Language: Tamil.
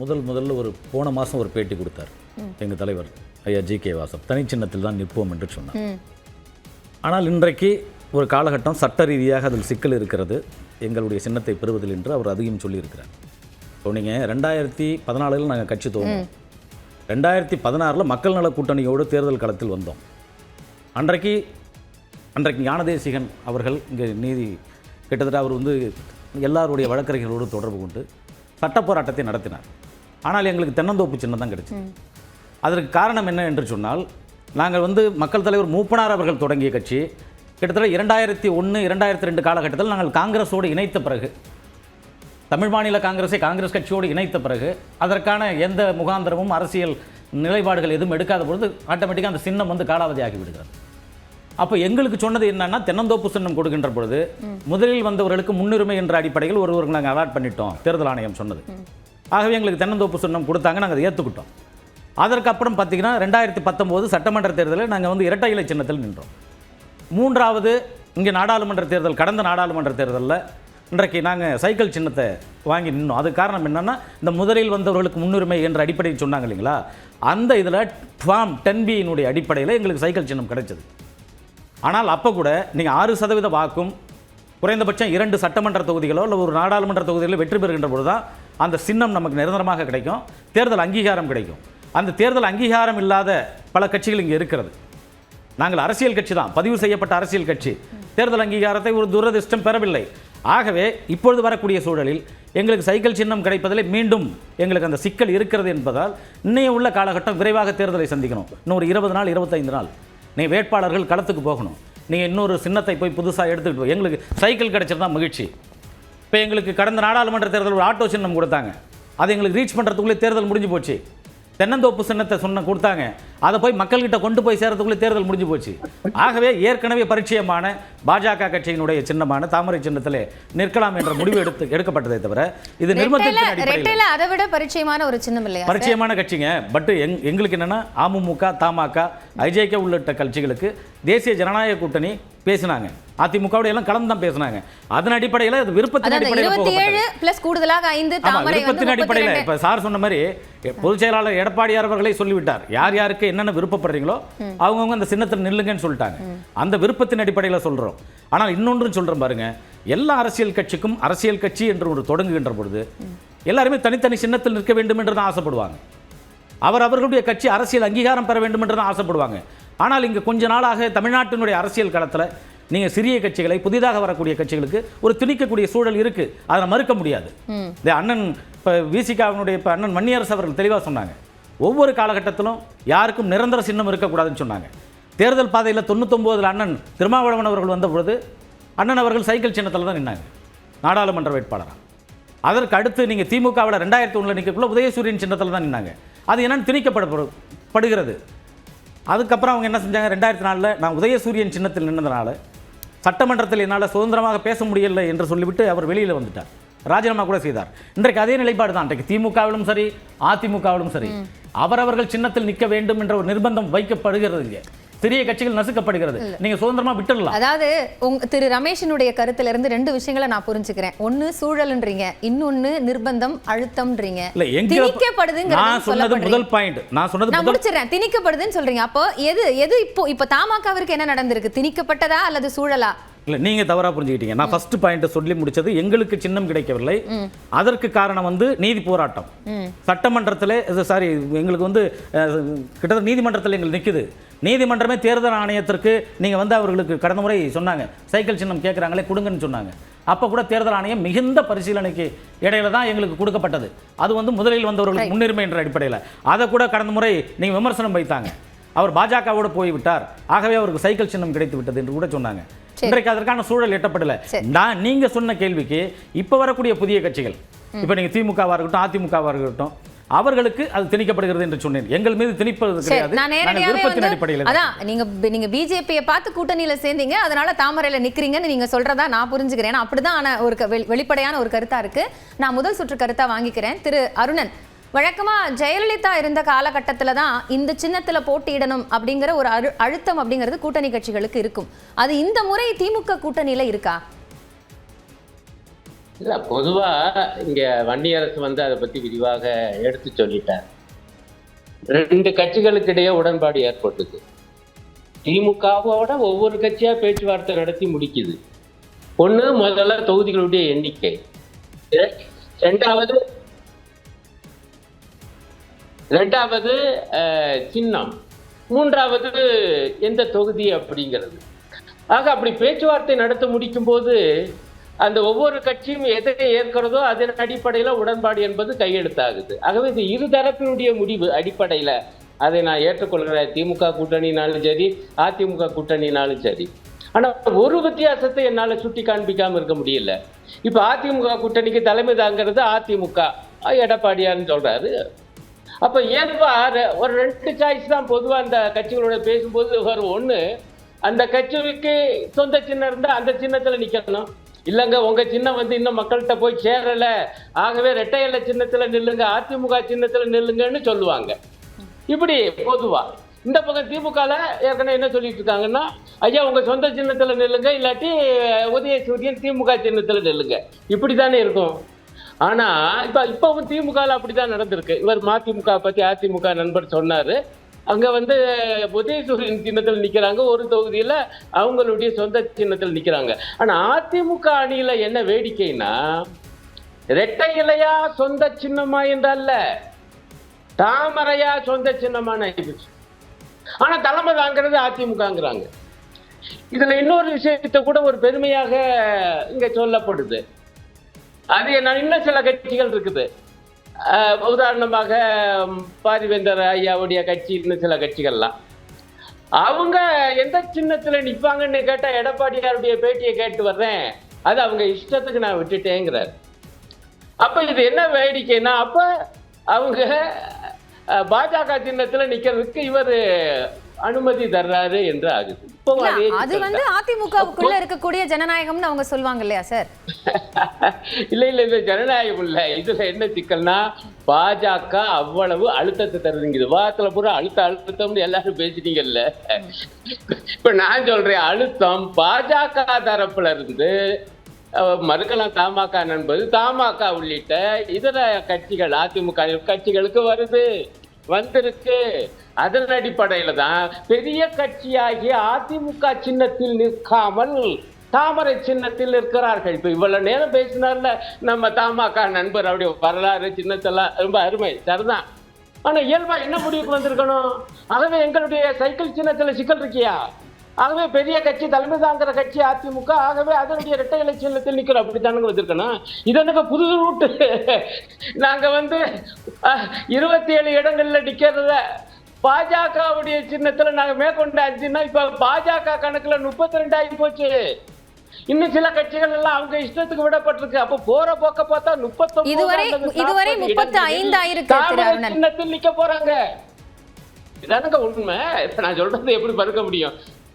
முதல்ல ஒரு போன மாதம் ஒரு பேட்டி கொடுத்தார் எங்கள் தலைவர் ஐயா ஜி.கே. வாசன். தனிச்சின்னத்தில் தான் நிற்போம் என்று சொன்னார். ஆனால் இன்றைக்கு ஒரு காலகட்டம் சட்ட ரீதியாக அதில் சிக்கல் இருக்கிறது, எங்களுடைய சின்னத்தை பெறுவதில் என்று அவர் அதையும் சொல்லியிருக்கிறார். ஸோ நீங்கள் 2014 நாங்கள் கட்சி துவங்கினோம். 2016 மக்கள் நல கூட்டணியோடு தேர்தல் களத்தில் வந்தோம். அன்றைக்கு ஞானதேசிகன் அவர்கள் இங்கே கிட்டத்தட்ட அவர் எல்லாருடைய வழக்கறிஞர்களோடு தொடர்பு கொண்டு சட்ட போராட்டத்தை நடத்தினார். ஆனால் எங்களுக்கு தென்னந்தோப்பு சின்னம் தான் கிடைச்சது. அதற்கு காரணம் என்ன என்று சொன்னால், நாங்கள் மக்கள் தலைவர் மூப்பனார் அவர்கள் தொடங்கிய கட்சி கிட்டத்தட்ட 2001, 2002 காலகட்டத்தில் நாங்கள் காங்கிரஸோடு இணைத்த பிறகு, தமிழ் மாநில காங்கிரஸை காங்கிரஸ் கட்சியோடு இணைத்த பிறகு அதற்கான எந்த முகாந்திரமும் அரசியல் நிலைப்பாடுகள் எதுவும் எடுக்காத பொழுது ஆட்டோமேட்டிக்காக அந்த சின்னம் காலாவதி ஆகிவிடுகிறது. அப்போ எங்களுக்கு சொன்னது என்னன்னா, தென்னந்தோப்பு சின்னம் கொடுக்கின்ற பொழுது முதலில் வந்தவர்களுக்கு முன்னுரிமை என்ற அடிப்படையில் ஒருவருக்கு நாங்கள் அலாட் பண்ணிட்டோம், தேர்தல் ஆணையம் சொன்னது. ஆகவே எங்களுக்கு தென்னந்தோப்பு சின்னம் கொடுத்தாங்க, நாங்கள் அதை ஏற்றுக்கிட்டோம். அதற்கப்புறம் பார்த்தீங்கன்னா 2019 சட்டமன்ற தேர்தலில் நாங்கள் இரட்டை இலை சின்னத்தில் நின்றோம். மூன்றாவது இங்கே நாடாளுமன்ற தேர்தல், கடந்த நாடாளுமன்ற தேர்தலில் இன்றைக்கு நாங்கள் சைக்கிள் சின்னத்தை வாங்கி நின்றோம். அது காரணம் என்னென்னா, இந்த முதலில் வந்தவர்களுக்கு முன்னுரிமை என்ற அடிப்படையில் சொன்னாங்க இல்லைங்களா, அந்த இதில் ஃபார்ம் 10B அடிப்படையில் எங்களுக்கு சைக்கிள் சின்னம் கிடைச்சது. ஆனால் அப்போ கூட நீங்கள் 6% வாக்கும் குறைந்தபட்சம் 2 சட்டமன்ற தொகுதிகளோ இல்லை ஒரு நாடாளுமன்ற தொகுதிகளோ வெற்றி பெறுகின்ற பொழுது தான் அந்த சின்னம் நமக்கு நிரந்தரமாக கிடைக்கும், தேர்தல் அங்கீகாரம் கிடைக்கும். அந்த தேர்தல் அங்கீகாரம் இல்லாத பல கட்சிகள் இங்கே இருக்கிறது. நாங்கள் அரசியல் கட்சி தான், பதிவு செய்யப்பட்ட அரசியல் கட்சி, தேர்தல் அங்கீகாரத்தை ஒரு துரதிர்ஷ்டம் பெறவில்லை. ஆகவே இப்பொழுது வரக்கூடிய சூழலில் எங்களுக்கு சைக்கிள் சின்னம் கிடைப்பதில் மீண்டும் எங்களுக்கு அந்த சிக்கல் இருக்கிறது என்பதால் இன்னைய உள்ள காலகட்டம் விரைவாக தேர்தலை சந்திக்கணும். இன்னும் ஒரு 20 நாள் 25 நாள் நீங்கள் வேட்பாளர்கள் களத்துக்கு போகணும். நீங்கள் இன்னொரு சின்னத்தை போய் புதுசாக எடுத்துக்கிட்டு போய் எங்களுக்கு சைக்கிள் கிடைச்சிருந்தா மகிழ்ச்சி. இப்போ எங்களுக்கு கடந்த நாடாளுமன்ற தேர்தல் ஒரு ஆட்டோ சின்னம் கொடுத்தாங்க, அது எங்களுக்கு ரீச் பண்ணுறதுக்குள்ளே தேர்தல் முடிஞ்சு போச்சு. தென்னந்தோப்பு சின்னத்தை கொடுத்தாங்க, அதை போய் மக்கள்கிட்ட கொண்டு போய் சேரத்துக்குள்ளே தேர்தல் முடிஞ்சு போச்சு. ஆகவே ஏற்கனவே பரிச்சயமான பாஜக கட்சியினுடைய சின்னமான தாமரை சின்னத்திலே நிற்கலாம் என்ற முடிவு எடுக்கப்பட்டதை தவிர இது நிர்பந்தத்தில் அதை விட பரிச்சயமான ஒரு சின்னம் இல்லையா, பரிச்சயமான கட்சிங்க. பட் எங்களுக்கு என்னன்னா, அமமுக, தமாக, ஐஜேகே உள்ளிட்ட கட்சிகளுக்கு தேசிய ஜனநாயக கூட்டணி பேசினாங்க, அதிமுகவோட எல்லாம் கலந்து தான் பேசினாங்க. அதன் அடிப்படையில் அது விருப்பத்தின் அடிப்படையில் இப்ப சார் சொன்ன மாதிரி பொதுச் செயலாளர் எடப்பாடியார் அவர்களை சொல்லிவிட்டார், யார் யாருக்கு என்னென்ன விருப்பப்படுறீங்களோ அவங்கவுங்க அந்த சின்னத்தில் நில்லுங்கன்னு சொல்லிட்டாங்க. அந்த விருப்பத்தின் அடிப்படையில் சொல்றோம். ஆனால் இன்னொன்று சொல்றேன் பாருங்க, எல்லா அரசியல் கட்சிக்கும் அரசியல் கட்சி என்று ஒரு தொடங்குகின்ற பொழுது எல்லாருமே தனித்தனி சின்னத்தில் நிற்க வேண்டும் என்று தான் ஆசைப்படுவாங்க. அவர்களுடைய கட்சி அரசியல் அங்கீகாரம் பெற வேண்டும் என்று தான் ஆசைப்படுவாங்க. ஆனால் இங்கே கொஞ்ச நாளாக தமிழ்நாட்டினுடைய அரசியல் களத்தில் நீங்கள் சிறிய கட்சிகளை, புதிதாக வரக்கூடிய கட்சிகளுக்கு ஒரு திணிக்கக்கூடிய சூழல் இருக்குது, அதை மறுக்க முடியாது. இந்த அண்ணன் இப்போ விசிகாவினுடைய இப்போ அண்ணன் மணியரசு அவர்கள் தெளிவாக சொன்னாங்க, ஒவ்வொரு காலகட்டத்திலும் யாருக்கும் நிரந்தர சின்னம் இருக்கக்கூடாதுன்னு சொன்னாங்க. தேர்தல் பாதையில் 99 அண்ணன் திருமாவளவன் அவர்கள் வந்த பொழுது அண்ணன் அவர்கள் சைக்கிள் சின்னத்தில் தான் நின்னாங்க நாடாளுமன்ற வேட்பாளராக. அதற்கு அடுத்து நீங்கள் திமுகவில் 2001 நிற்கக்குள்ள உதயசூரியன் சின்னத்தில் தான் நின்னாங்க. அது என்னன்னு திணிக்கப்படுகிறது. அதுக்கப்புறம் அவங்க என்ன செஞ்சாங்க, 2004 நான் உதயசூரியன் சின்னத்தில் நின்றதுனால சட்டமன்றத்தில் என்னால் சுதந்திரமாக பேச முடியலை என்று சொல்லிவிட்டு அவர் வெளியில் வந்துட்டார், ராஜினாமா கூட செய்தார். இன்றைக்கு அதே நிலைப்பாடு தான் இன்றைக்கு திமுகவிலும் சரி அதிமுகவிலும் சரி, அவரவர்கள் சின்னத்தில் நிற்க வேண்டும் என்ற ஒரு நிர்பந்தம் வைக்கப்படுகிறது. இங்கே சிறிய கட்சிகள் நசுக்கப்படுகிறது, நீங்க சுதந்திரமா விட்டுடலாம். அதாவது திரு ரமேஷனுடைய கருத்துல இருந்து 2 விஷயங்களை நான் புரிஞ்சுக்கிறேன். ஒன்னு சூழல்ன்றீங்க, இன்னொன்னு நிர்பந்தம் அழுத்தம்ன்றீங்க. நான் சொன்னது முதல் பாயிண்ட், நான் முடிச்சிடுறேன். திணிக்கப்படுதுன்னு சொல்றீங்க. அப்போ எது இப்போ தமாகவிற்கு என்ன நடந்திருக்கு, திணிக்கப்பட்டதா அல்லது சூழலா? இல்ல, நீங்க தவறா புரிஞ்சுக்கிட்டீங்க. நான் ஃபர்ஸ்ட் பாயிண்ட் சொல்லி முடிச்சது, எங்களுக்கு சின்னம் கிடைக்கவில்லை, அதற்கு காரணம் நீதி போராட்டம். சட்டமன்றத்தில் சாரி எங்களுக்கு கிட்டத்தட்ட நீதிமன்றத்தில் எங்களுக்கு நிக்குது. நீதிமன்றமே தேர்தல் ஆணையத்திற்கு நீங்க அவர்களுக்கு கடந்த முறை சொன்னாங்க, சைக்கிள் சின்னம் கேட்குறாங்களே கொடுங்கன்னு சொன்னாங்க. அப்போ கூட தேர்தல் ஆணையம் மிகுந்த பரிசீலனைக்கு இடையில தான் எங்களுக்கு கொடுக்கப்பட்டது. அது முதலில் வந்தவர்களுக்கு முன்னுரிமை என்ற அடிப்படையில். அதை கூட கடந்த முறை நீங்க விமர்சனம் வைத்தாங்க, அவர் பாஜகவோடு போய்விட்டார், ஆகவே அவருக்கு சைக்கிள் சின்னம் கிடைத்து விட்டது என்று கூட சொன்னாங்க. இன்றைக்கு அதற்கான சூழல் எட்டப்படல. நீங்க சொன்ன கேள்விக்கு இப்ப வரக்கூடிய புதிய கட்சிகள், இப்ப நீங்க திமுகவா இருக்கட்டும் அதிமுகவா இருக்கட்டும், அவர்களுக்கு அது திணிக்கப்படுகிறது என்று சொன்னேன். எங்கள் மீது திணிப்பது கிடையாது, விருப்பத்தின் அடிப்படையில். அதான் நீங்க பிஜேபியை பார்த்து கூட்டணியில சேர்ந்தீங்க, அதனால தாமரையில நிக்கிறீங்கன்னு நீங்க சொல்றதா நான் புரிஞ்சுக்கிறேன். அப்படிதான் ஒரு வெளிப்படையான ஒரு கருத்தா இருக்கு. நான் முதல் சுற்று கருத்தா வாங்கிக்கிறேன். திரு அருணன், வழக்கமா ஜெயலலிதா இருந்த காலகட்டத்தில் தான் இந்த சின்னத்தில் போட்டியிடணும் அப்படிங்கிற ஒரு அழுத்தம் அப்படிங்கிறது கூட்டணி கட்சிகளுக்கு இருக்கும். அது இந்த முறை திமுக கூட்டணியில இருக்கா? இல்ல பொதுவா இங்க வன்னியரசு வந்து அதை பத்தி விரிவாக எடுத்து சொல்லிட்டார். 2 கட்சிகளுக்கு இடையே உடன்பாடு ஏற்பட்டது. திமுகவோட ஒவ்வொரு கட்சியா பேச்சுவார்த்தை நடத்தி முடிக்குது. ஒண்ணு முதல்ல தொகுதிகளுடைய எண்ணிக்கை, ரெண்டாவது சின்னம், மூன்றாவது எந்த தொகுதி அப்படிங்கிறது. ஆக அப்படி பேச்சுவார்த்தை நடத்த முடிக்கும் போது அந்த ஒவ்வொரு கட்சியும் எதை ஏற்கிறதோ அதன் அடிப்படையில் உடன்பாடு என்பது கையெழுத்தாகுது. ஆகவே இது இருதரப்பினுடைய முடிவு அடிப்படையில் அதை நான் ஏற்றுக்கொள்கிறேன். திமுக கூட்டணினாலும் சரி, அதிமுக கூட்டணினாலும் சரி. ஆனால் ஒரு வித்தியாசத்தை என்னால் சுட்டி காண்பிக்காமல் இருக்க முடியல. இப்போ அதிமுக கூட்டணிக்கு தலைமை தாங்கிறது அதிமுக, எடப்பாடியார்னு சொல்றாரு. அப்போ ஏன்பா ஒரு 2 சாய்ஸ் தான் பொதுவாக அந்த கட்சிகளோட பேசும்போது வரும். ஒன்று, அந்த கட்சிக்கு சொந்த சின்னம் இருந்தால் அந்த சின்னத்தில் நிற்கணும். இல்லைங்க உங்க சின்னம் வந்து இன்னும் மக்கள்கிட்ட போய் சேரல, ஆகவே இரட்டை இலை சின்னத்துல நில்லுங்க, அதிமுக சின்னத்துல நில்லுங்கன்னு சொல்லுவாங்க. இப்படி பொதுவா இந்த பக்கம் திமுகல ஏற்கனவே என்ன சொல்லிட்டு இருக்காங்கன்னா, ஐயா உங்க சொந்த சின்னத்துல நில்லுங்க, இல்லாட்டி உதயசூரியன் திமுக சின்னத்துல நில்லுங்க, இப்படித்தானே இருக்கும். ஆனா இப்பவும் திமுகல அப்படிதான் நடந்திருக்கு. இவர் மதிமுக பத்தி அதிமுக நண்பர் சொன்னாரு. அங்க வந்து உதயசூரியன் சின்னத்தில் நிக்கிறாங்க, ஒரு தொகுதியில அவங்களுடைய சொந்த சின்னத்தில் நிக்கிறாங்க. ஆனா அதிமுக அணியில என்ன வேடிக்கைன்னா, இரட்டை இலையா சொந்த சின்னமா என்றல்ல, தாமரையா சொந்த சின்னமான ஆயிடுச்சு. ஆனா தலைமை தாங்கிறது அதிமுகங்கிறாங்க. இதுல இன்னொரு விஷயத்தை கூட ஒரு பெருமையாக இங்க சொல்லப்படுது. அது என்ன, இன்னும் சில கட்சிகள் இருக்குது. உதாரணமாக பாரிவேந்தர் ஐயாவுடைய கட்சி, இன்னும் சில கட்சிகள்லாம் அவங்க எந்த சின்னத்துல நிற்பாங்கன்னு கேட்டா, எடப்பாடியாருடைய பேட்டியை கேட்டு வர்றேன், அது அவங்க இஷ்டத்துக்கு நான் விட்டுட்டேங்கிறார். அப்ப இது என்ன வேடிக்கைன்னா, அப்ப அவங்க பாஜக சின்னத்துல நிக்கிறதுக்கு இவர் அனுமதி தர்றாரு என்று ஆகுது. அது வந்து அதிமுகவுக்குள்ள இருக்கக்கூடிய ஜனநாயகம்னு அவங்க சொல்லுவாங்க இல்லையா சார்? இல்ல இது ஜனநாயகம் இல்ல. இதுல என்ன சிக்கல்னா, பாஜக அவ்வளவு அழுத்தத்தை தருதுங்க. வாரத்துல பூரா அழுத்தம்னு எல்லாரும் பேசிட்டீங்கல்ல. இப்ப நான் சொல்றேன், அழுத்தம் பாஜக தரப்புல இருந்து மறுக்கலாம் தமாக நண்பது, தமாக உள்ளிட்ட இதர கட்சிகள், அதிமுக கட்சிகளுக்கு வந்திருக்கு. அதன் அடிப்படையில தான் பெரிய கட்சியாகிய அதிமுக சின்னத்தில் நிற்காமல் தாமரை சின்னத்தில் இருக்கிறார்கள். இப்ப இவ்வளவு நேரம் பேசினார்ல நம்ம தமாக நண்பர், அவருடைய வரலாறு சின்னத்தெல்லாம் ரொம்ப அருமை, சரிதான். ஆனா இயல்பா என்ன முடிவுக்கு வந்திருக்கணும்? ஆகவே எங்களுடைய சைக்கிள் சின்னத்துல சிக்கல் இருக்கியா, ஆகவே பெரிய கட்சி தலைமை தாங்கிற கட்சி அதிமுக, ஆகவே அதனுடைய இரட்டை இலை சின்னத்தில் நிற்கிறோம், அப்படித்தானுங்க வந்திருக்கணும். இது எனக்கு புது ரூட்டு. நாங்க 27 இடங்கள்ல நிக்கிறத பாஜகவுடைய சின்னத்துல நாங்க மேற்கொண்ட 5ன்னா இப்ப பாஜக கணக்குல 32 ஆகி போச்சு. இன்னும் சில கட்சிகள் எல்லாம் அவங்க இஷ்டத்துக்கு விடப்பட்டிருக்கு. அப்ப போற போக்க பார்த்தா 39 இதுவரை 35 ஆயிருக்கு சின்னத்தில் நிக்க போறாங்க. இதானுங்க உண்மை. நான் சொல்றது எப்படி பறக்க முடியும்?